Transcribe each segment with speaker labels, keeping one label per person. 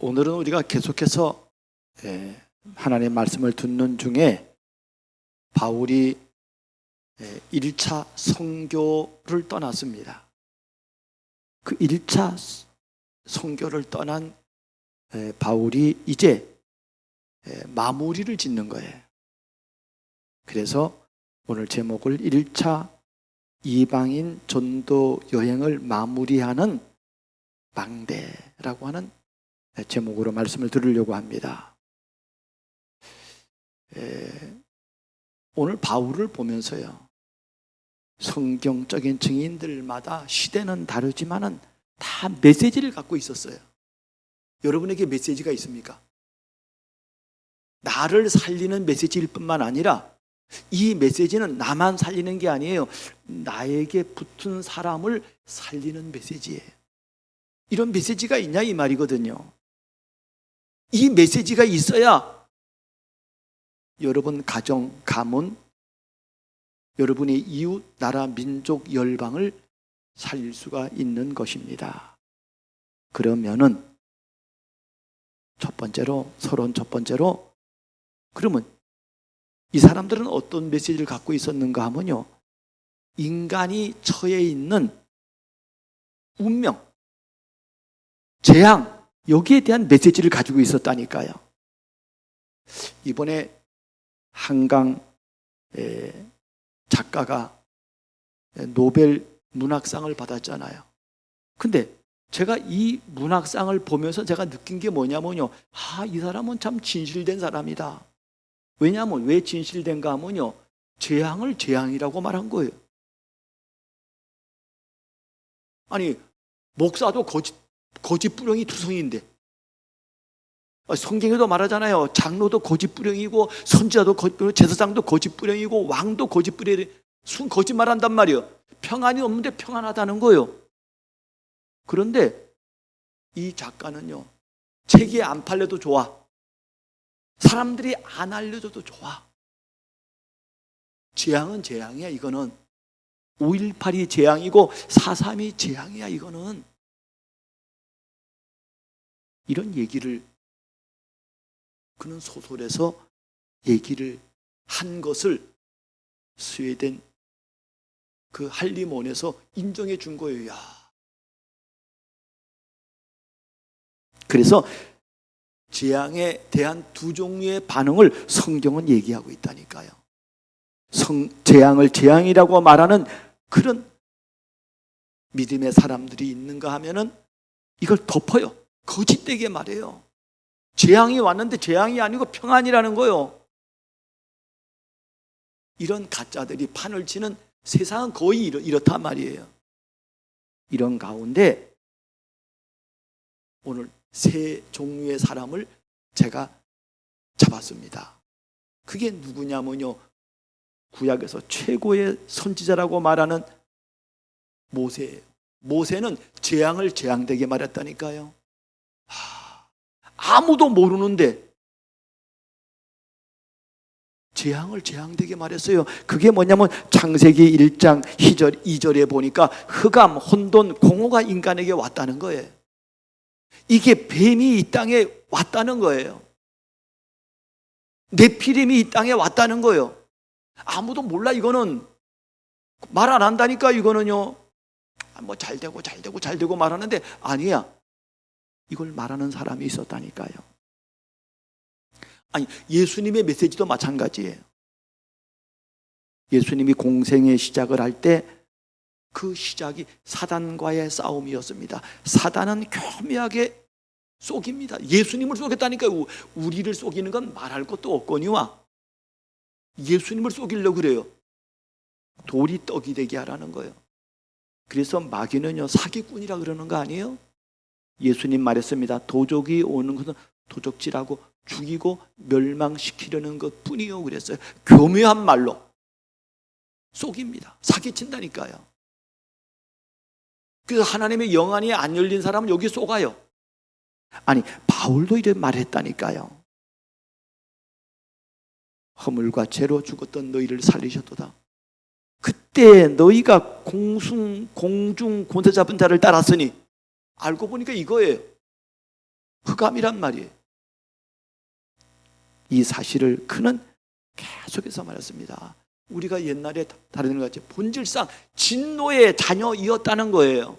Speaker 1: 오늘은 우리가 계속해서 하나님의 말씀을 듣는 중에 바울이 1차 선교를 떠났습니다. 그 1차 선교를 떠난 바울이 이제 마무리를 짓는 거예요. 그래서 오늘 제목을 1차 이방인 전도 여행을 마무리하는 망대라고 하는 제목으로 말씀을 들으려고 합니다. 오늘 바울을 보면서요, 성경적인 증인들마다 시대는 다르지만은 다 메시지를 갖고 있었어요. 여러분에게 메시지가 있습니까? 나를 살리는 메시지일 뿐만 아니라 이 메시지는 나만 살리는 게 아니에요. 나에게 붙은 사람을 살리는 메시지예요. 이런 메시지가 있냐 이 말이거든요. 이 메시지가 있어야 여러분 가정, 가문, 여러분의 이웃, 나라, 민족, 열방을 살릴 수가 있는 것입니다. 그러면은 첫 번째로, 서론 첫 번째로, 그러면 이 사람들은 어떤 메시지를 갖고 있었는가 하면요, 인간이 처해 있는 운명, 재앙, 여기에 대한 메시지를 가지고 있었다니까요. 이번에 한강 작가가 노벨 문학상을 받았잖아요. 근데 제가 이 문학상을 보면서 제가 느낀 게 뭐냐면요, 이 사람은 참 진실된 사람이다. 왜냐하면 왜 진실된가 하면요, 재앙을 재앙이라고 말한 거예요. 아니, 목사도 거짓부렁이 투성인데, 성경에도 말하잖아요. 장로도 거짓부렁이고, 선지자도 거짓부렁이고, 제사장도 거짓부렁이고, 왕도 거짓부렁이고, 순 거짓말한단 말이에요. 평안이 없는데 평안하다는 거예요. 그런데 이 작가는요, 책이 안 팔려도 좋아, 사람들이 안 알려줘도 좋아, 재앙은 재앙이야. 이거는 5.18이 재앙이고 4.3이 재앙이야. 이거는 이런 얘기를 그는 소설에서 얘기를 한 것을 스웨덴 그 할리몬에서 인정해 준 거예요. 그래서 재앙에 대한 두 종류의 반응을 성경은 얘기하고 있다니까요. 재앙을 재앙이라고 말하는 그런 믿음의 사람들이 있는가 하면은 이걸 덮어요. 거짓되게 말해요. 재앙이 왔는데 재앙이 아니고 평안이라는 거예요. 이런 가짜들이 판을 치는 세상은 거의 이렇단 말이에요. 이런 가운데 오늘 세 종류의 사람을 제가 잡았습니다. 그게 누구냐면요, 구약에서 최고의 선지자라고 말하는 모세예요. 모세는 재앙을 재앙되게 말했다니까요. 아무도 모르는데 재앙을 재앙되게 말했어요. 그게 뭐냐면 창세기 1장 2절에 보니까 흑암, 혼돈, 공허가 인간에게 왔다는 거예요. 이게 뱀이 이 땅에 왔다는 거예요. 네피림이 이 땅에 왔다는 거예요. 아무도 몰라. 이거는 말 안 한다니까. 이거는요, 뭐 잘 되고 말하는데 아니야. 이걸 말하는 사람이 있었다니까요. 아니, 예수님의 메시지도 마찬가지예요. 예수님이 공생의 시작을 할 때 그 시작이 사단과의 싸움이었습니다. 사단은 교묘하게 속입니다. 예수님을 속였다니까요. 우리를 속이는 건 말할 것도 없거니와 예수님을 속이려고 그래요. 돌이 떡이 되게 하라는 거예요. 그래서 마귀는요, 사기꾼이라 그러는 거 아니에요? 예수님 말했습니다. 도적이 오는 것은 도적질하고 죽이고 멸망시키려는 것 뿐이요 그랬어요. 교묘한 말로 속입니다. 사기친다니까요. 그래서 하나님의 영안이 안 열린 사람은 여기 속아요. 아니, 바울도 이런 말했다니까요. 허물과 죄로 죽었던 너희를 살리셨도다. 그때 너희가 공중 권세 잡은 자를 따랐으니, 알고 보니까 이거예요. 흑암이란 말이에요. 이 사실을 그는 계속해서 말했습니다. 우리가 옛날에 다루는 것 같이 본질상 진노의 자녀이었다는 거예요.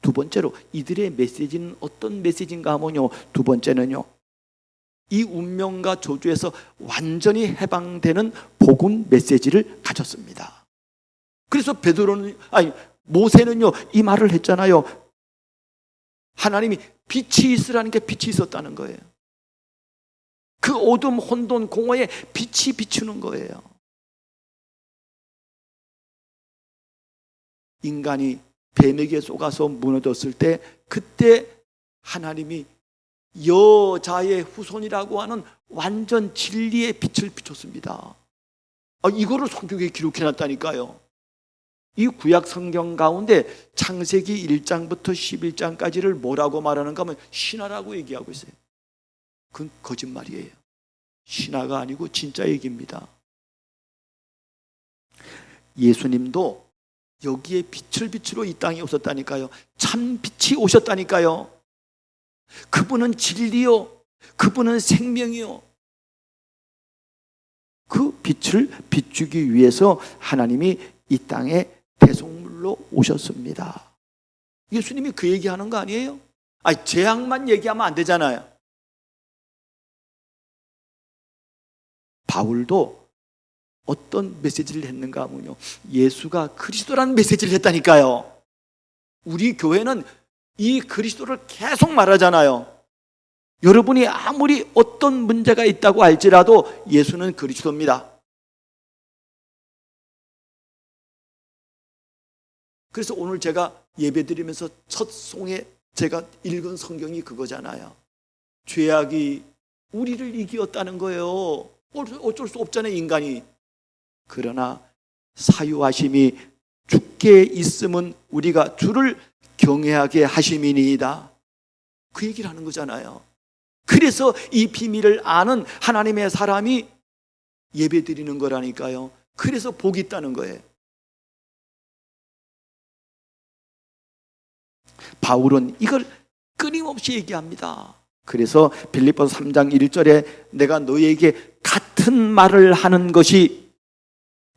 Speaker 1: 두 번째로 이들의 메시지는 어떤 메시지인가 하면요, 두 번째는요, 이 운명과 저주에서 완전히 해방되는 복음 메시지를 가졌습니다. 그래서 모세는요 이 말을 했잖아요. 하나님이 빛이 있으라는 게 빛이 있었다는 거예요. 그 어둠 혼돈 공허에 빛이 비추는 거예요. 인간이 뱀에게 속아서 무너졌을 때 그때 하나님이 여자의 후손이라고 하는 완전 진리의 빛을 비췄습니다. 이거를 성경에 기록해놨다니까요. 이 구약 성경 가운데 창세기 1장부터 11장까지를 뭐라고 말하는가 하면 신화라고 얘기하고 있어요. 그건 거짓말이에요. 신화가 아니고 진짜 얘기입니다. 예수님도 여기에 빛을 비추러 이 땅에 오셨다니까요. 참 빛이 오셨다니까요. 그분은 진리요, 그분은 생명이요. 그 빛을 비추기 위해서 하나님이 이 땅에 배송물로 오셨습니다. 예수님이 그 얘기하는 거 아니에요? 재앙만 얘기하면 안 되잖아요. 바울도 어떤 메시지를 했는가 하면요, 예수가 그리스도라는 메시지를 했다니까요. 우리 교회는 이 그리스도를 계속 말하잖아요. 여러분이 아무리 어떤 문제가 있다고 할지라도 예수는 그리스도입니다. 그래서 오늘 제가 예배드리면서 첫 송에 제가 읽은 성경이 그거잖아요. 죄악이 우리를 이기었다는 거예요. 어쩔 수 없잖아요, 인간이. 그러나 사유하심이 주께 있음은 우리가 주를 경외하게 하심이니이다. 그 얘기를 하는 거잖아요. 그래서 이 비밀을 아는 하나님의 사람이 예배드리는 거라니까요. 그래서 복이 있다는 거예요. 바울은 이걸 끊임없이 얘기합니다. 그래서 빌립보서 3장 1절에 내가 너희에게 같은 말을 하는 것이,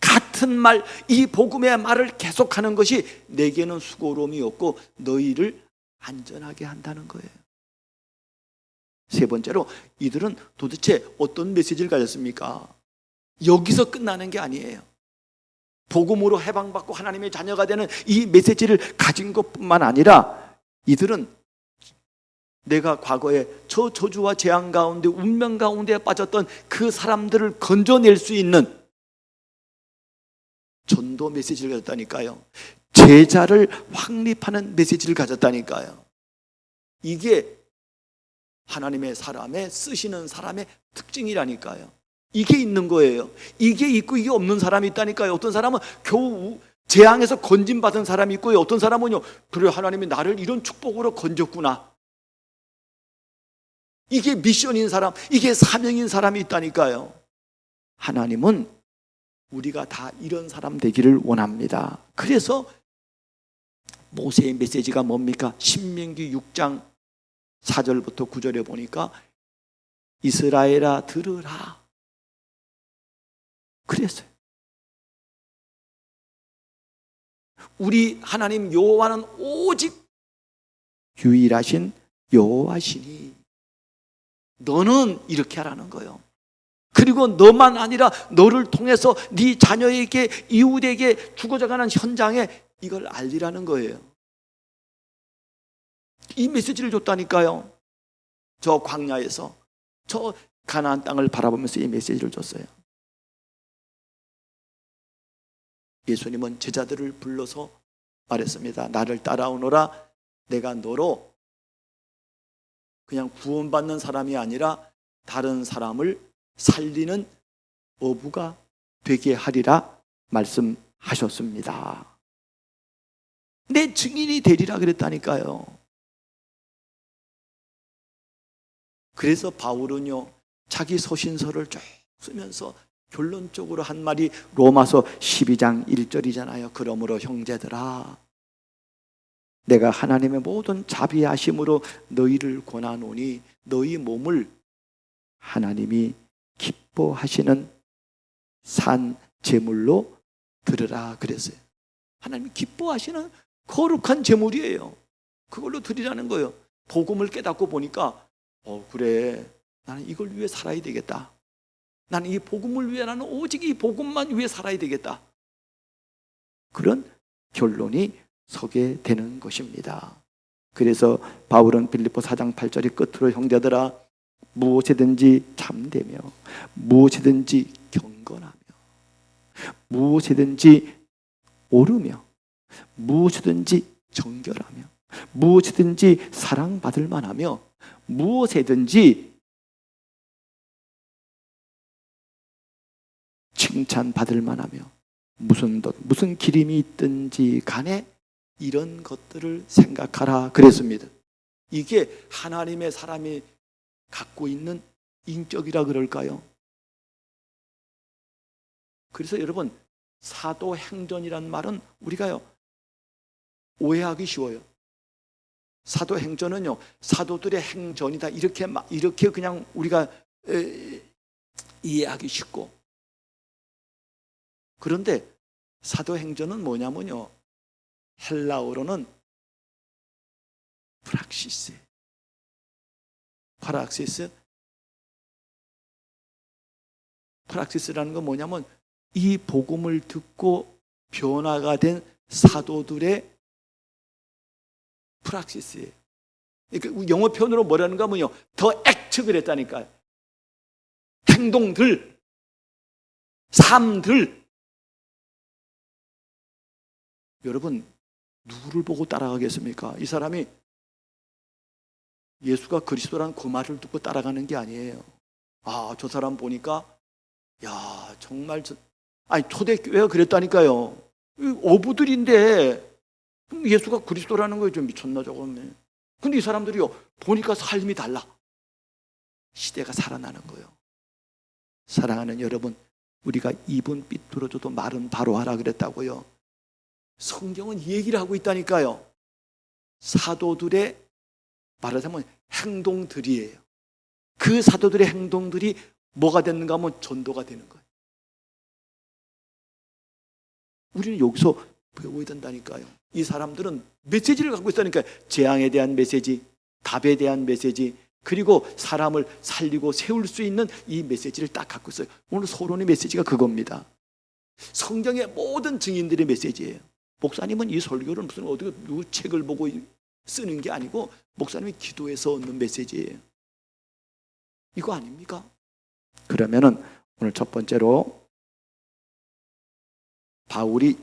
Speaker 1: 같은 말, 이 복음의 말을 계속하는 것이 내게는 수고로움이 없고 너희를 안전하게 한다는 거예요. 세 번째로 이들은 도대체 어떤 메시지를 가졌습니까? 여기서 끝나는 게 아니에요. 복음으로 해방받고 하나님의 자녀가 되는 이 메시지를 가진 것뿐만 아니라 이들은 내가 과거에 저 저주와 재앙 가운데 운명 가운데 빠졌던 그 사람들을 건져낼 수 있는 전도 메시지를 가졌다니까요. 제자를 확립하는 메시지를 가졌다니까요. 이게 하나님의 사람의 쓰시는 사람의 특징이라니까요. 이게 있는 거예요. 이게 있고 이게 없는 사람이 있다니까요. 어떤 사람은 겨우 재앙에서 건진받은 사람이 있고요. 어떤 사람은요, 그래 하나님이 나를 이런 축복으로 건졌구나. 이게 미션인 사람, 이게 사명인 사람이 있다니까요. 하나님은 우리가 다 이런 사람 되기를 원합니다. 그래서 모세의 메시지가 뭡니까? 신명기 6장 4절부터 9절에 보니까 이스라엘아 들으라 그랬어요. 우리 하나님 여호와는 오직 유일하신 여호와시니 너는 이렇게 하라는 거예요. 그리고 너만 아니라 너를 통해서 네 자녀에게, 이웃에게 죽어져가는 현장에 이걸 알리라는 거예요. 이 메시지를 줬다니까요. 저 광야에서, 저 가나안 땅을 바라보면서 이 메시지를 줬어요. 예수님은 제자들을 불러서 말했습니다. 나를 따라오너라. 내가 너로 그냥 구원받는 사람이 아니라 다른 사람을 살리는 어부가 되게 하리라 말씀하셨습니다. 내 증인이 되리라 그랬다니까요. 그래서 바울은요, 자기 서신서를 쭉 쓰면서 결론적으로 한 말이 로마서 12장 1절이잖아요. 그러므로 형제들아, 내가 하나님의 모든 자비하심으로 너희를 권하노니 너희 몸을 하나님이 기뻐하시는 산 제물로 드리라 그랬어요. 하나님이 기뻐하시는 거룩한 제물이에요. 그걸로 드리라는 거예요. 복음을 깨닫고 보니까 그래, 나는 이걸 위해 살아야 되겠다. 나는 이 복음을 위해, 나는 오직 이 복음만 위해 살아야 되겠다. 그런 결론이 서게 되는 것입니다. 그래서 바울은 빌립보 4장 8절의 끝으로 형제들아 무엇이든지 참되며 무엇이든지 경건하며 무엇이든지 옳으며 무엇이든지 정결하며 무엇이든지 사랑받을 만하며 무엇이든지 칭찬받을 만하며 무슨 기림이 있든지 간에 이런 것들을 생각하라 그랬습니다. 이게 하나님의 사람이 갖고 있는 인격이라 그럴까요? 그래서 여러분, 사도행전이란 말은 우리가요 오해하기 쉬워요. 사도행전은요 사도들의 행전이다 이렇게 그냥 우리가 이해하기 쉽고, 그런데 사도행전은 뭐냐면요 헬라어로는 프락시스라는 건 뭐냐면 이 복음을 듣고 변화가 된 사도들의 프락시스예요. 그러니까 영어 표현으로 뭐라는가 하면요 더 액트 그랬다니까요. 행동들, 삶들. 여러분, 누구를 보고 따라가겠습니까? 이 사람이 예수가 그리스도라는 그 말을 듣고 따라가는 게 아니에요. 저 사람 보니까 정말 초대교회가 그랬다니까요. 어부들인데 예수가 그리스도라는 거에 좀 미쳤나 저거. 근데 이 사람들이요 보니까 삶이 달라. 시대가 살아나는 거예요. 사랑하는 여러분, 우리가 입은 삐뚤어져도 말은 바로 하라 그랬다고요. 성경은 이 얘기를 하고 있다니까요. 사도들의 말하자면 행동들이에요. 그 사도들의 행동들이 뭐가 됐는가 하면 전도가 되는 거예요. 우리는 여기서 배워야 된다니까요. 이 사람들은 메시지를 갖고 있다니까요. 재앙에 대한 메시지, 답에 대한 메시지, 그리고 사람을 살리고 세울 수 있는 이 메시지를 딱 갖고 있어요. 오늘 서론의 메시지가 그겁니다. 성경의 모든 증인들의 메시지예요. 목사님은 이 설교를 무슨 어디 책을 보고 쓰는 게 아니고 목사님이 기도해서 얻는 메시지예요. 이거 아닙니까? 그러면은 오늘 첫 번째로 바울이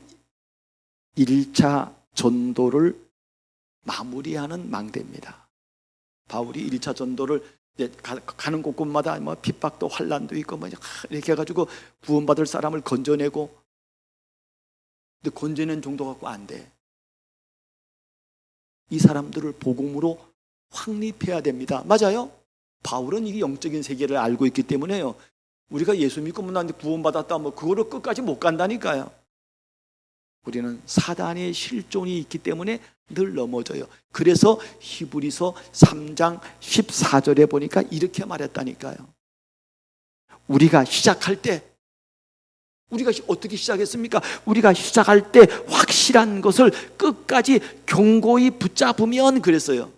Speaker 1: 1차 전도를 마무리하는 망대입니다. 바울이 1차 전도를 가는 곳곳마다 핍박도 환난도 있고 이렇게 해가지고 구원받을 사람을 건져내고, 근데 건져낸 정도 갖고 안 돼. 이 사람들을 복음으로 확립해야 됩니다. 맞아요? 바울은 이게 영적인 세계를 알고 있기 때문에요. 우리가 예수 믿고 구원받았다 그거를 끝까지 못 간다니까요. 우리는 사단의 실존이 있기 때문에 늘 넘어져요. 그래서 히브리서 3장 14절에 보니까 이렇게 말했다니까요. 우리가 시작할 때, 우리가 어떻게 시작했습니까? 우리가 시작할 때 확실한 것을 끝까지 견고히 붙잡으면 그랬어요.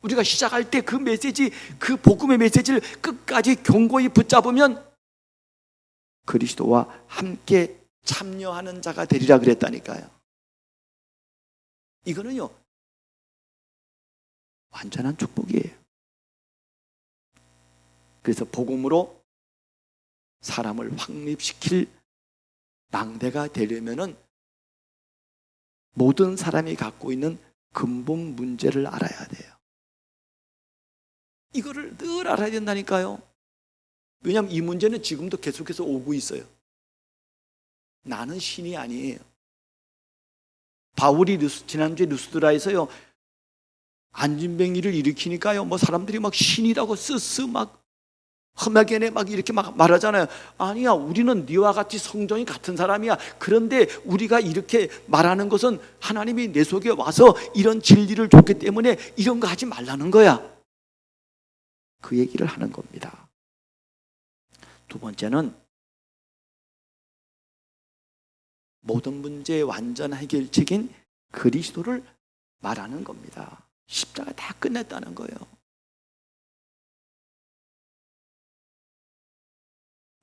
Speaker 1: 우리가 시작할 때 그 메시지, 그 복음의 메시지를 끝까지 견고히 붙잡으면 그리스도와 함께 참여하는 자가 되리라 그랬다니까요. 이거는요 완전한 축복이에요. 그래서 복음으로 사람을 확립시킬 망대가 되려면은 모든 사람이 갖고 있는 근본 문제를 알아야 돼요. 이거를 늘 알아야 된다니까요. 왜냐하면 이 문제는 지금도 계속해서 오고 있어요. 나는 신이 아니에요. 바울이 지난주에 루스드라에서요 안진뱅이를 일으키니까요 사람들이 막 신이라고 쓰쓰 막 험하게 막 이렇게 막 말하잖아요. 아니야, 우리는 네와 같이 성정이 같은 사람이야. 그런데 우리가 이렇게 말하는 것은 하나님이 내 속에 와서 이런 진리를 줬기 때문에 이런 거 하지 말라는 거야. 그 얘기를 하는 겁니다. 두 번째는 모든 문제의 완전 해결책인 그리스도를 말하는 겁니다. 십자가 다 끝냈다는 거예요.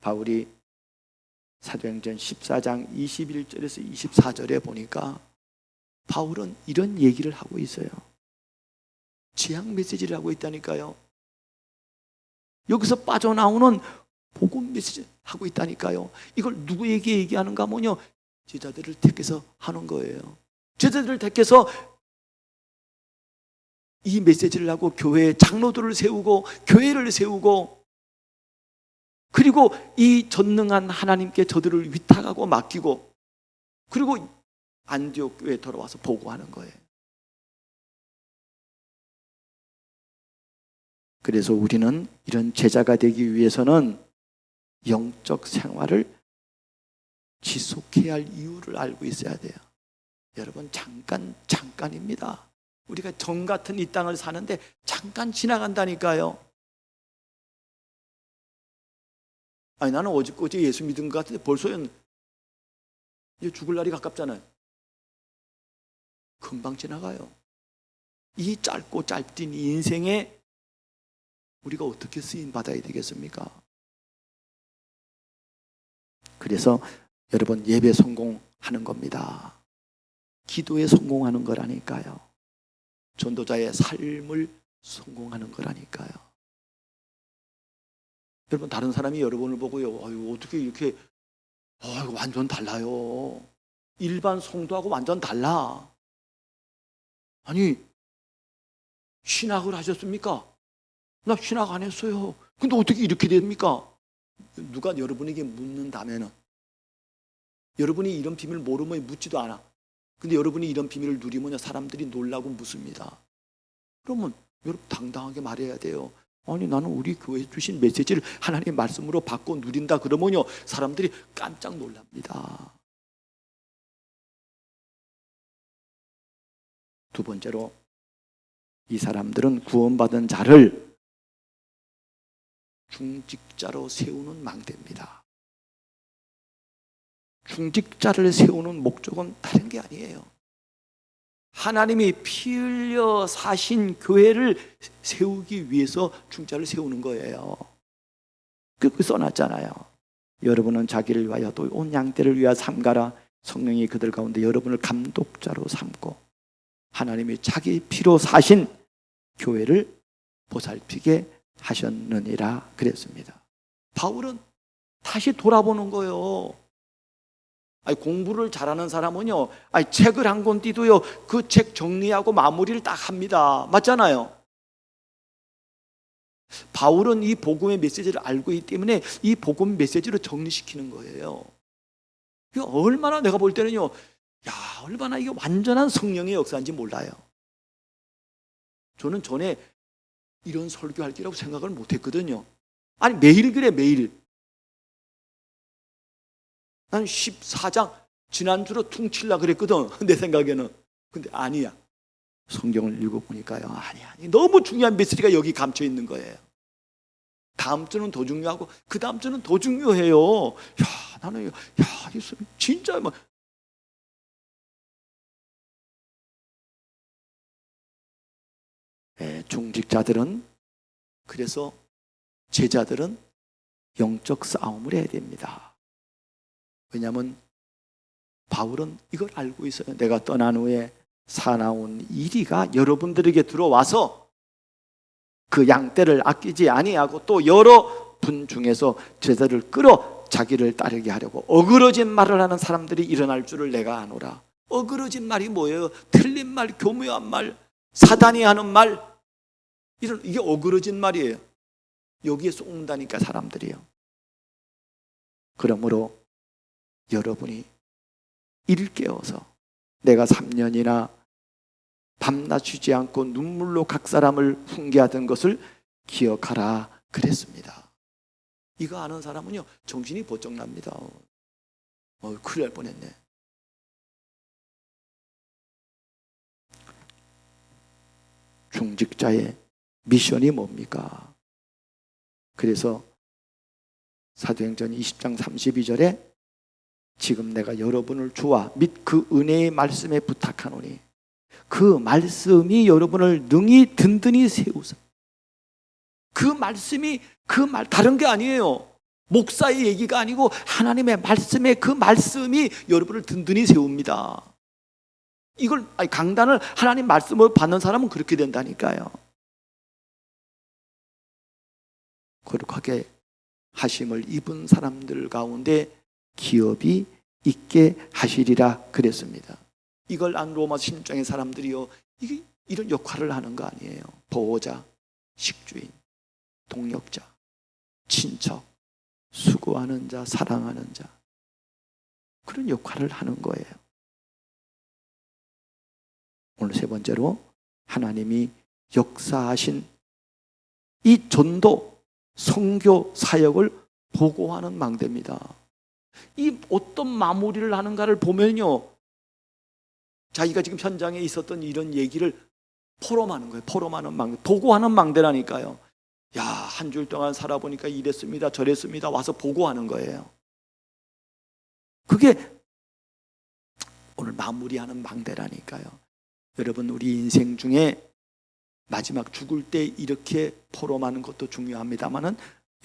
Speaker 1: 바울이 사도행전 14장 21절에서 24절에 보니까 바울은 이런 얘기를 하고 있어요. 지향 메시지를 하고 있다니까요. 여기서 빠져나오는 복음 메시지 하고 있다니까요. 이걸 누구에게 얘기하는가 하면요, 제자들을 택해서 하는 거예요. 제자들을 택해서 이 메시지를 하고 교회 장로들을 세우고 교회를 세우고, 그리고 이 전능한 하나님께 저들을 위탁하고 맡기고, 그리고 안디옥 교회에 돌아와서 보고하는 거예요. 그래서 우리는 이런 제자가 되기 위해서는 영적 생활을 지속해야 할 이유를 알고 있어야 돼요. 여러분, 잠깐입니다. 우리가 정 같은 이 땅을 사는데 잠깐 지나간다니까요. 아니, 나는 어제 예수 믿은 것 같은데 벌써 이제 죽을 날이 가깝잖아요. 금방 지나가요. 이 짧고 짧은 이 인생에 우리가 어떻게 쓰임 받아야 되겠습니까? 그래서 여러분, 예배 성공하는 겁니다. 기도에 성공하는 거라니까요. 전도자의 삶을 성공하는 거라니까요. 여러분, 다른 사람이 여러분을 보고요, 아유, 어떻게 이렇게, 아유, 완전 달라요. 일반 성도하고 완전 달라. 아니, 신학을 하셨습니까? 나 신학 안 했어요. 근데 어떻게 이렇게 됩니까? 누가 여러분에게 묻는다면은, 여러분이 이런 비밀을 모르면 묻지도 않아. 근데 여러분이 이런 비밀을 누리면 사람들이 놀라고 묻습니다. 그러면 여러분 당당하게 말해야 돼요. 아니, 나는 우리 교회에 주신 메시지를 하나님의 말씀으로 받고 누린다 그러면요, 사람들이 깜짝 놀랍니다. 두 번째로, 이 사람들은 구원받은 자를 중직자로 세우는 망대입니다. 중직자를 세우는 목적은 다른 게 아니에요. 하나님이 피 흘려 사신 교회를 세우기 위해서 중자를 세우는 거예요. 그렇게 써놨잖아요. 여러분은 자기를 위하여 또 온 양떼를 위하여 삼가라. 성령이 그들 가운데 여러분을 감독자로 삼고 하나님이 자기 피로 사신 교회를 보살피게 하셨느니라 그랬습니다. 바울은 다시 돌아보는 거예요. 아니, 공부를 잘하는 사람은요, 아니, 책을 한 권 띄도요, 그 책 정리하고 마무리를 딱 합니다. 맞잖아요. 바울은 이 복음의 메시지를 알고 있기 때문에 이 복음 메시지를 정리시키는 거예요. 이거 얼마나, 내가 볼 때는요, 야, 얼마나 이게 완전한 성령의 역사인지 몰라요. 저는 전에 이런 설교할 거라고 생각을 못 했거든요. 아니, 매일 그래, 매일. 난 14장 지난주로 퉁칠라 그랬거든, 내 생각에는. 근데 아니야. 성경을 읽어보니까요, 아니, 너무 중요한 메시지가 여기 감춰 있는 거예요. 다음 주는 더 중요하고 그 다음 주는 더 중요해요. 야, 나는 진짜 뭐. 중직자들은, 그래서 제자들은 영적 싸움을 해야 됩니다. 왜냐하면 바울은 이걸 알고 있어요. 내가 떠난 후에 사나운 이리가 여러분들에게 들어와서 그 양떼를 아끼지 아니하고 또 여러 분 중에서 제자를 끌어 자기를 따르게 하려고 어그러진 말을 하는 사람들이 일어날 줄을 내가 아노라. 어그러진 말이 뭐예요? 틀린 말, 교묘한 말, 사단이 하는 말, 이게 어그러진 말이에요. 여기에 쏟는다니까, 사람들이요. 그러므로 여러분이 이를 깨워서 내가 3년이나 밤낮 쉬지 않고 눈물로 각 사람을 훈계하던 것을 기억하라 그랬습니다. 이거 아는 사람은요 정신이 번쩍 납니다. 큰일 날 뻔했네. 중직자의 미션이 뭡니까? 그래서 사도행전 20장 32절에 지금 내가 여러분을 주와 및 그 은혜의 말씀에 부탁하노니 그 말씀이 여러분을 능히 든든히 세우사. 그 말씀이 다른 게 아니에요. 목사의 얘기가 아니고 하나님의 말씀에 그 말씀이 여러분을 든든히 세웁니다. 이걸 강단을 하나님 말씀으로 받는 사람은 그렇게 된다니까요. 거룩하게 하심을 입은 사람들 가운데 기업이 있게 하시리라 그랬습니다. 이걸 안 로마 16장의 사람들이요 이런 역할을 하는 거 아니에요. 보호자, 식주인, 동역자, 친척, 수고하는 자, 사랑하는 자, 그런 역할을 하는 거예요. 오늘 세 번째로 하나님이 역사하신 이 전도 선교 사역을 보고하는 망대입니다. 이 어떤 마무리를 하는가를 보면요 자기가 지금 현장에 있었던 이런 얘기를 포럼하는 거예요. 포럼하는 망대, 보고하는 망대라니까요. 야, 한 주일 동안 살아보니까 이랬습니다 저랬습니다 와서 보고하는 거예요. 그게 오늘 마무리하는 망대라니까요. 여러분 우리 인생 중에 마지막 죽을 때 이렇게 포럼하는 것도 중요합니다만은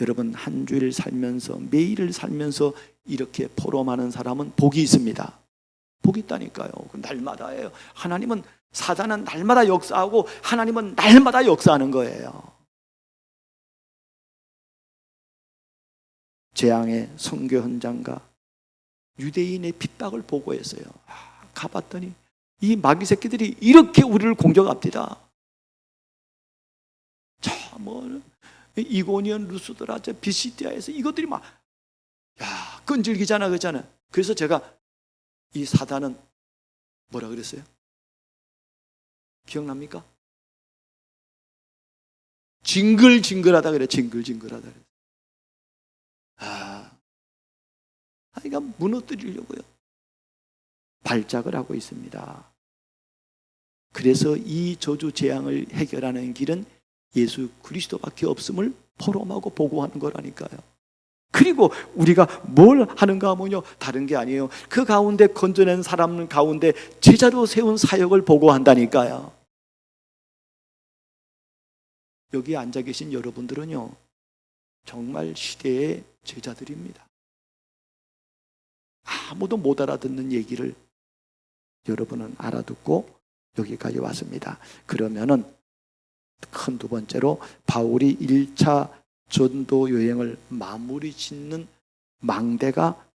Speaker 1: 여러분 한 주일 살면서 매일을 살면서 이렇게 포럼하는 사람은 복이 있습니다. 복이 있다니까요. 날마다예요. 하나님은 사단은 날마다 역사하고 하나님은 날마다 역사하는 거예요. 재앙의 선교 현장과 유대인의 핍박을 보고했어요. 가봤더니 이 마귀 새끼들이 이렇게 우리를 공격합니다. 이고니온, 루스드라, 비시디아에서 이것들이 막 끈질기잖아, 그렇잖아요. 그래서 제가 이 사단은 뭐라 그랬어요? 기억납니까? 징글징글하다 그래. 징글징글하다 그래. 아이가 무너뜨리려고요 발작을 하고 있습니다. 그래서 이 저주 재앙을 해결하는 길은 예수 그리스도밖에 없음을 포럼하고 보고하는 거라니까요. 그리고 우리가 뭘 하는가 하면요 다른 게 아니에요. 그 가운데 건져낸 사람 가운데 제자로 세운 사역을 보고한다니까요. 여기 앉아 계신 여러분들은요 정말 시대의 제자들입니다. 아무도 못 알아듣는 얘기를 여러분은 알아듣고 여기까지 왔습니다. 그러면은 큰 두 번째로 바울이 1차 전도 여행을 마무리 짓는 망대가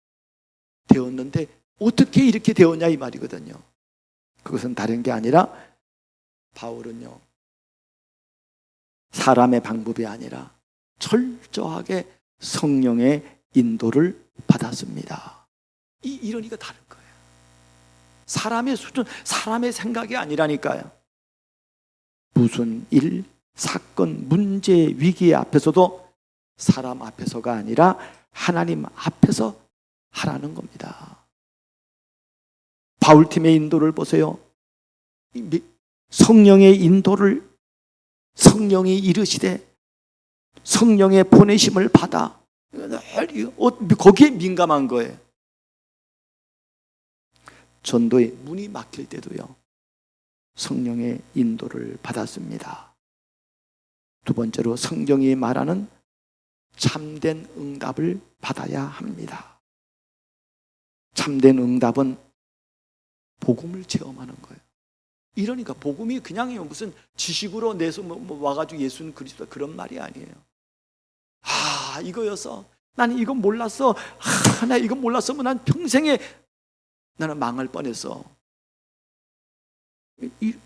Speaker 1: 되었는데 어떻게 이렇게 되었냐 이 말이거든요. 그것은 다른 게 아니라 바울은요 사람의 방법이 아니라 철저하게 성령의 인도를 받았습니다. 이 이론이가 다른 거예요. 사람의 수준, 사람의 생각이 아니라니까요. 무슨 일, 사건, 문제, 위기 앞에서도 사람 앞에서가 아니라 하나님 앞에서 하라는 겁니다. 바울팀의 인도를 보세요. 성령의 인도를 성령이 이르시되 성령의 보내심을 받아 거기에 민감한 거예요. 전도의 문이 막힐 때도요 성령의 인도를 받았습니다. 두 번째로 성경이 말하는 참된 응답을 받아야 합니다. 참된 응답은 복음을 체험하는 거예요. 이러니까 복음이 그냥 무슨 지식으로 내서 와가지고 예수는 그리스도 그런 말이 아니에요. 이거였어. 나는 이건 몰랐어. 나 이건 몰랐으면 난 평생에 나는 망할 뻔했어.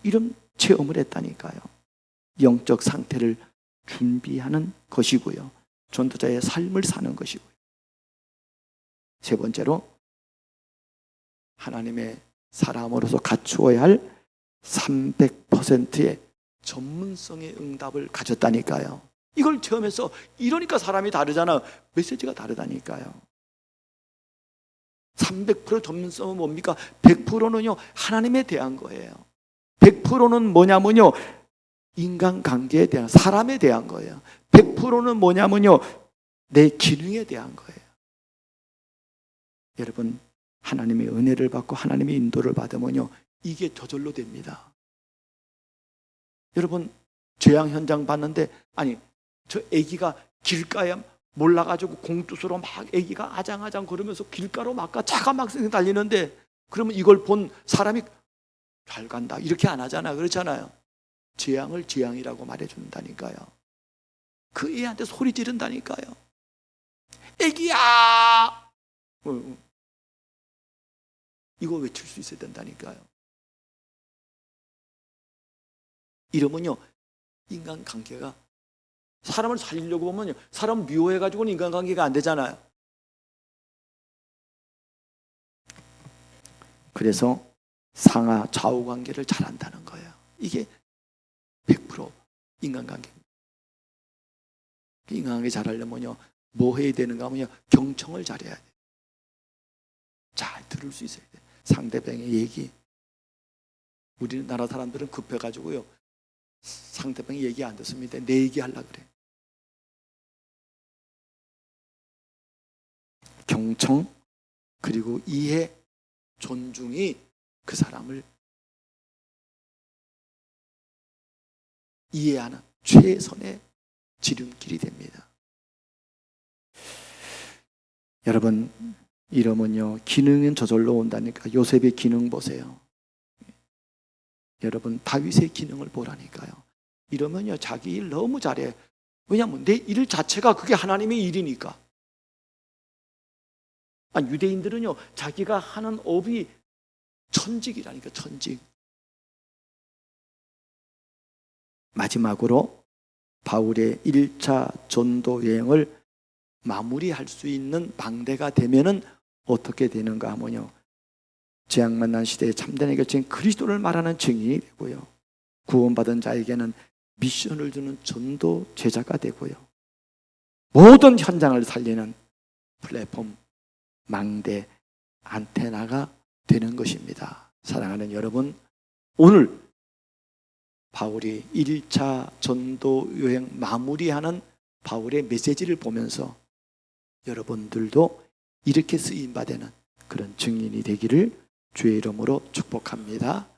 Speaker 1: 이런 체험을 했다니까요. 영적 상태를 준비하는 것이고요. 전도자의 삶을 사는 것이고요. 세 번째로 하나님의 사람으로서 갖추어야 할 300%의 전문성의 응답을 가졌다니까요. 이걸 체험해서 이러니까 사람이 다르잖아. 메시지가 다르다니까요. 300% 전문성은 뭡니까? 100%는요 하나님에 대한 거예요. 100%는 뭐냐면요 인간관계에 대한, 사람에 대한 거예요. 100%는 뭐냐면요 내 기능에 대한 거예요. 여러분, 하나님의 은혜를 받고 하나님의 인도를 받으면요 이게 저절로 됩니다. 여러분, 재앙 현장 봤는데, 아니 저 아기가 길가에 몰라가지고 공투수로 막 아기가 아장아장 걸으면서 길가로 막 차가 막 달리는데, 그러면 이걸 본 사람이 잘 간다 이렇게 안 하잖아. 그렇잖아요. 재앙을 재앙이라고 말해준다니까요. 그 애한테 소리 지른다니까요. 애기야! 이거 외칠 수 있어야 된다니까요. 이러면요 인간관계가, 사람을 살리려고 보면요 사람 미워해가지고는 인간관계가 안 되잖아요. 그래서 상하 좌우 관계를 잘한다는 거예요. 이게 100% 인간관계입니다. 인간관계 잘하려면요 뭐 해야 되는가 하면요 경청을 잘해야 돼요. 잘 들을 수 있어야 돼요. 상대방의 얘기. 우리나라 사람들은 급해가지고요 상대방의 얘기 안 듣습니다. 내 얘기 하려고 그래. 경청 그리고 이해, 존중이 그 사람을 이해하는 최선의 지름길이 됩니다. 여러분, 이러면요 기능은 저절로 온다니까. 요셉의 기능 보세요. 여러분, 다윗의 기능을 보라니까요. 이러면요 자기 일 너무 잘해. 왜냐하면 내 일 자체가 그게 하나님의 일이니까. 아니, 유대인들은요 자기가 하는 업이 천직이라니까. 천직. 마지막으로 바울의 1차 전도 여행을 마무리할 수 있는 방대가 되면은 어떻게 되는가 하면요 재앙 만난 시대에 참된 해결책인 그리스도를 말하는 증인이 되고요, 구원받은 자에게는 미션을 주는 전도 제자가 되고요, 모든 현장을 살리는 플랫폼, 망대, 안테나가 되는 것입니다. 사랑하는 여러분, 오늘 바울이 1차 전도 여행 마무리하는 바울의 메시지를 보면서 여러분들도 이렇게 쓰임받는 그런 증인이 되기를 주의 이름으로 축복합니다.